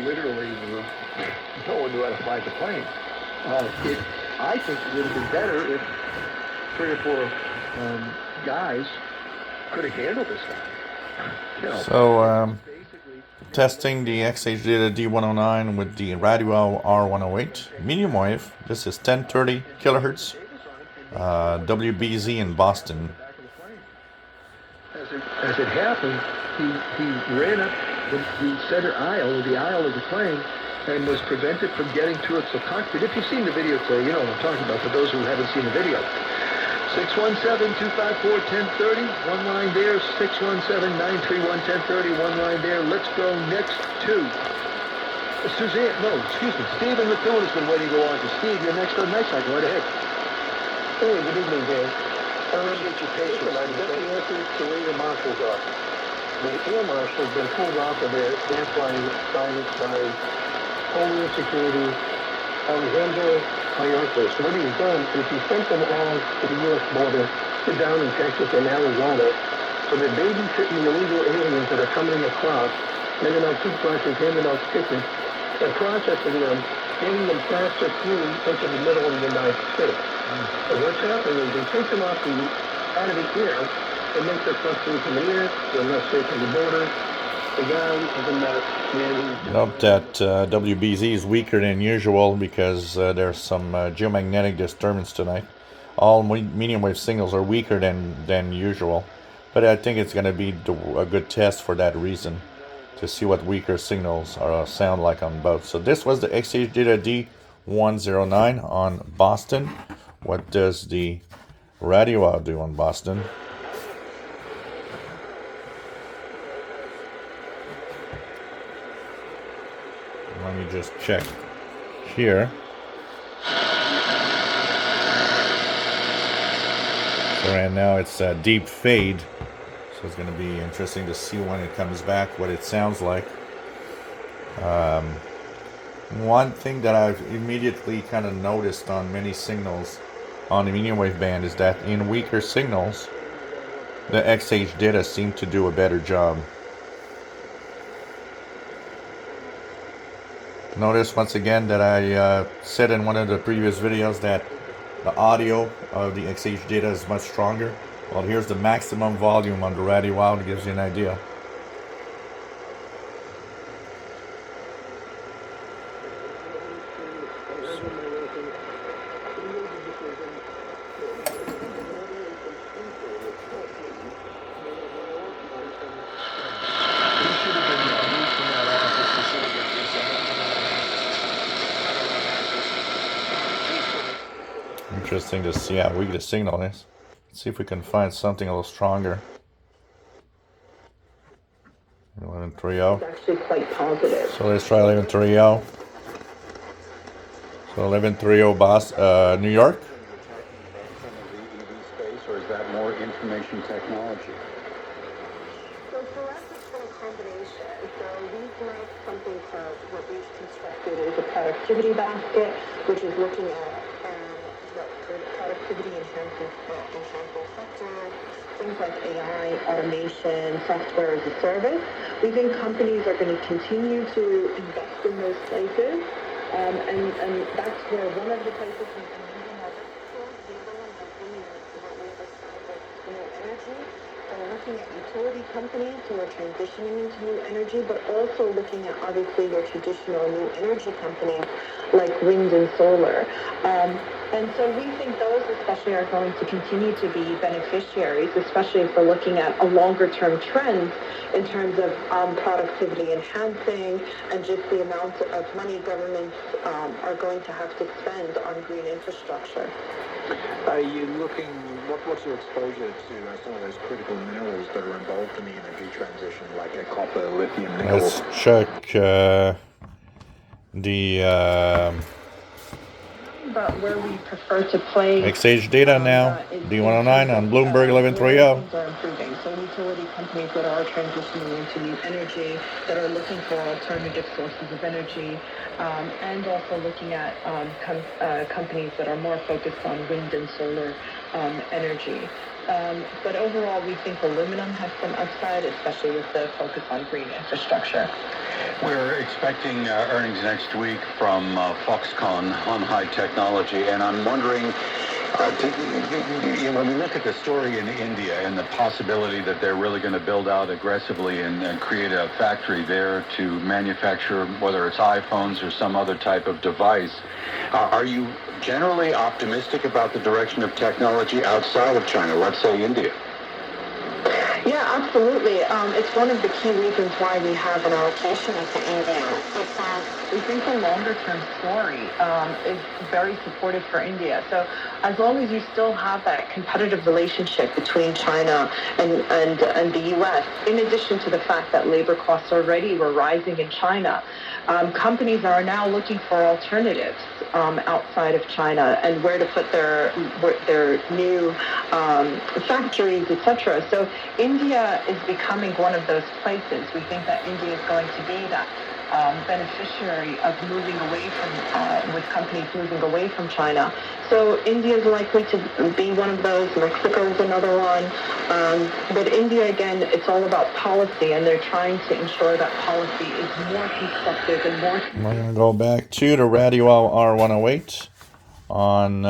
literally no one knew how to fly the plane. I think it would have been better if 3 or 4 guys could have handled this guy. So, testing the XHDATA D-109 with the Radiwow R-108 medium wave. This is 1030 kHz, WBZ in Boston. As it happened, he ran up the center aisle, or the aisle of the plane, and was prevented from getting to its cockpit. If you've seen the video today, you know what I'm talking about. For those who haven't seen the video, 617-254-1030, one line there. 617-931-1030, one line there. Let's go next to Suzanne. No, excuse me. Stephen Methuen has been waiting to go on. Steve, you're next on my side. Go right ahead. Hey, good evening, Dan. I appreciate your patience. I've got the answers to where your marshals are. The air marshals have been pulled off of their flying assignments by Homeland Security, Alexander Mayorkas. What he's done is he sent them all to the U.S. border, to down in Texas and Arizona, so they're babysitting the illegal aliens that are coming across, handing out toothbrushes, handing out stickers, and processing them, getting them faster through into the middle of the United States. And what's happening is they take them out of the air, it makes us less safe in the air, we're less safe in the border. The guy is a man. Note that WBZ is weaker than usual because there's some geomagnetic disturbance tonight. All medium wave signals are weaker than usual, but I think it's going to be a good test for that reason, to see what weaker signals sound like on both. So this was the XHDATA D-109 on Boston. What does the Radiwow do on Boston? Let me just check here. So right now it's a deep fade. So it's going to be interesting to see when it comes back, what it sounds like. One thing that I've immediately kind of noticed on many signals on the medium wave band is that in weaker signals, the XHDATA seem to do a better job. Notice once again that I said in one of the previous videos that the audio of the XHDATA is much stronger. Well, here's the maximum volume on the Radiwow to give you an idea. Interesting to see how weak the signal is. Let's see if we can find something a little stronger. 1130. Actually quite positive. So let's try 1130. So 1130 New York. Or is that more information technology? So for us, it's been a combination. So we've made something called what we've constructed is a productivity basket, which is looking at productivity enhancing sectors, things like AI, automation, software as a service. We think companies are going to continue to invest in those places, and that's where one of the places we can use our workforce, the other one has been what we understand as energy. So we're looking at utility companies who are transitioning into new energy, but also looking at obviously your traditional new energy companies like wind and solar. And so we think those especially are going to continue to be beneficiaries, especially if we're looking at a longer term trend in terms of productivity enhancing and just the amount of money governments are going to have to spend on green infrastructure. Are you looking, what's your exposure to some of those critical minerals that are involved in the energy transition, like copper, lithium, nickel? Let's check the But where we prefer to play XHDATA now, D-109 on Bloomberg 1130. Are improving. So utility companies that are transitioning into new energy, that are looking for alternative sources of energy, and also looking at companies that are more focused on wind and solar energy. But overall, we think aluminum has some upside, especially with the focus on green infrastructure. We're expecting earnings next week from Foxconn on high technology, and I'm wondering, when we look at the story in India and the possibility that they're really going to build out aggressively and create a factory there to manufacture, whether it's iPhones or some other type of device, are you generally optimistic about the direction of technology outside of China, let's say India? Yeah, absolutely. It's one of the key reasons why we have an allocation into India. We think the longer-term story is very supportive for India. So as long as you still have that competitive relationship between China and the U.S., in addition to the fact that labor costs already were rising in China, companies are now looking for alternatives outside of China and where to put their new factories, etc. So India is becoming one of those places. We think that India is going to be that beneficiary of moving away from, with companies moving away from China. So India is likely to be one of those. Mexico is another one. But India, again, it's all about policy, and they're trying to ensure that policy is more constructive and more... We're going to go back to the Radiwow R-108 on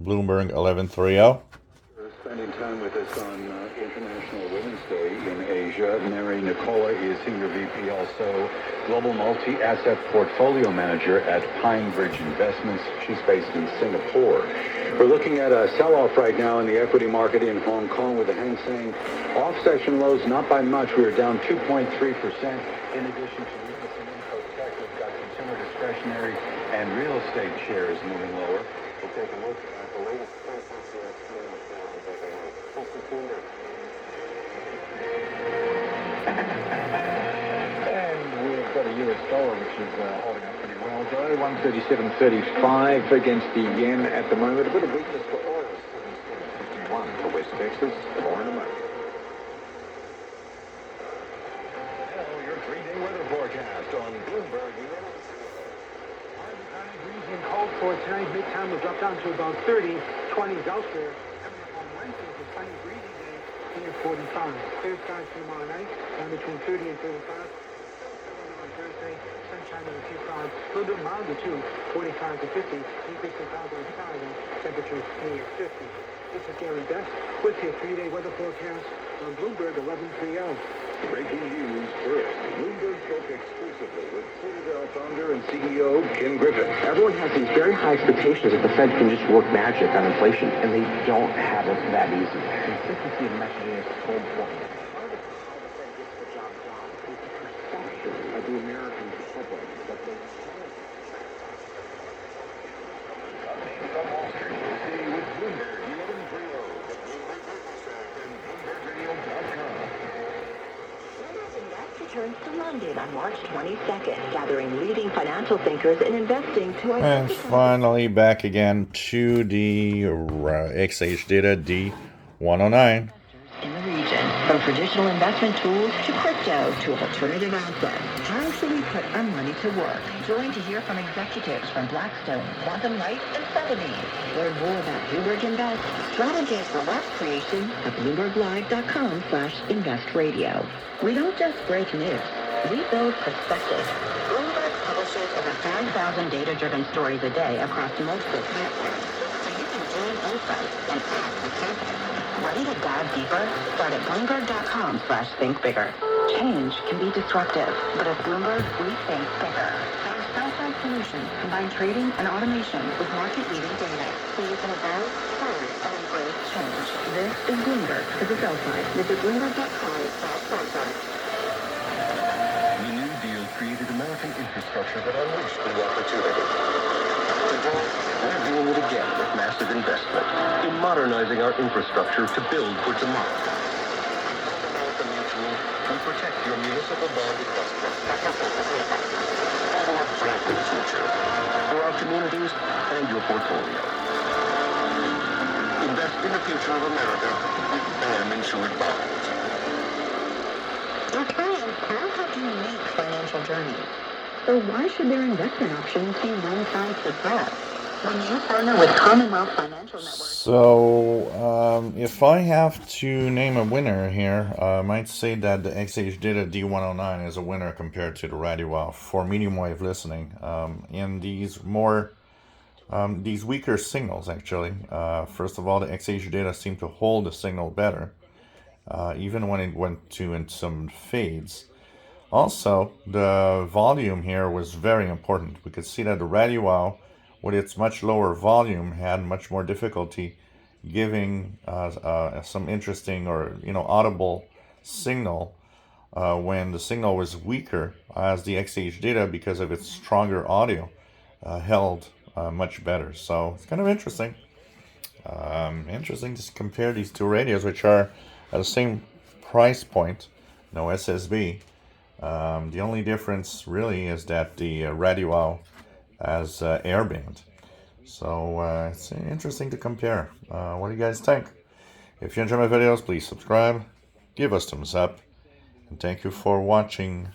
Bloomberg 1130. Spending time with us on International Women's Day in Asia. Mary Nicola is Senior VP, also Global Multi-Asset Portfolio Manager at Pinebridge Investments. She's based in Singapore. We're looking at a sell-off right now in the equity market in Hong Kong with the Hang Seng off-session lows, not by much. We are down 2.3%. In addition to weakness in info tech, we've got consumer discretionary and real estate shares moving lower. We'll take a look at the latest. And we've got a US dollar which is holding up pretty well, Joe. 137.35 against the yen at the moment. A bit of weakness for oil. 77.51 for West Texas. More in a moment. Your 3-day weather forecast on Bloomberg. Breezy and cold for tonight. Midtown will drop down to about 30, 20s elsewhere. Coming up on Wednesday, it's a sunny, breezy day, near 45. Clear skies tomorrow night, down between 30 and 35. On Thursday, sunshine with a few clouds. A little bit milder too, 45 to 50. Increase in clouds on Friday, temperatures near 50. This is Gary Best with your 3-day weather forecast on Bloomberg 1130. Breaking news first. Bloomberg spoke exclusively with Citadel founder and CEO Ken Griffin. Everyone has these very high expectations that the Fed can just work magic on inflation, and they don't have it that easy. Consistency of messaging is so important. Part of how the Fed gets the job done is the perception of the American public that they From Wall Street, we'll see with Bloomberg 1130, the Bloomberg Business app, and BloombergRadio.com. Returns to London on March 22nd, gathering leading financial thinkers in investing to... And finally, back again to the XHDATA D-109. in the region, from traditional investment tools to crypto to alternative assets. How should we put our money to work? Join to hear from executives from Blackstone, Quantum Light, and Sotheby's. Learn more about Bloomberg Invest, strategies for wealth creation at BloombergLive.com/investradio. We don't just break news, we build perspective. Bloomberg publishes over 5,000 data-driven stories a day across multiple platforms, so you can gain insights and act with purpose. Ready to dive deeper? Start at Bloomberg.com/thinkbigger. Change can be disruptive, but at Bloomberg, we think bigger. Our sell-side solutions combine trading and automation with market-leading data, so you can evolve, learn, and embrace change. This is Bloomberg for the sell-side. Visit Bloomberg.com/sell-side. The New Deal created American infrastructure that unleashed new opportunity. Today, we're doing it again with massive investment in modernizing our infrastructure to build for tomorrow. American Mutual can protect your municipal bond investment. Building a bright future for our communities and your portfolio. Invest in the future of America with BAM insured bonds. Our clients all have unique financial journeys. So why should their investment options be one size fits all? When you partner with Commonwealth Financial Network. So, if I have to name a winner here, I might say that the XHDATA D-109 is a winner compared to the Radiwow for medium wave listening. In these these weaker signals, actually. First of all, the XHDATA seemed to hold the signal better, even when it went in some fades. Also, the volume here was very important. We could see that the Radiwow, with its much lower volume, had much more difficulty giving some interesting or audible signal when the signal was weaker, as the XHDATA, because of its stronger audio, held much better. So it's kind of interesting. Interesting to compare these two radios, which are at the same price point, no SSB. The only difference really is that the Radiwow has airband. So it's interesting to compare. What do you guys think? If you enjoy my videos, please subscribe, give us thumbs up, and thank you for watching.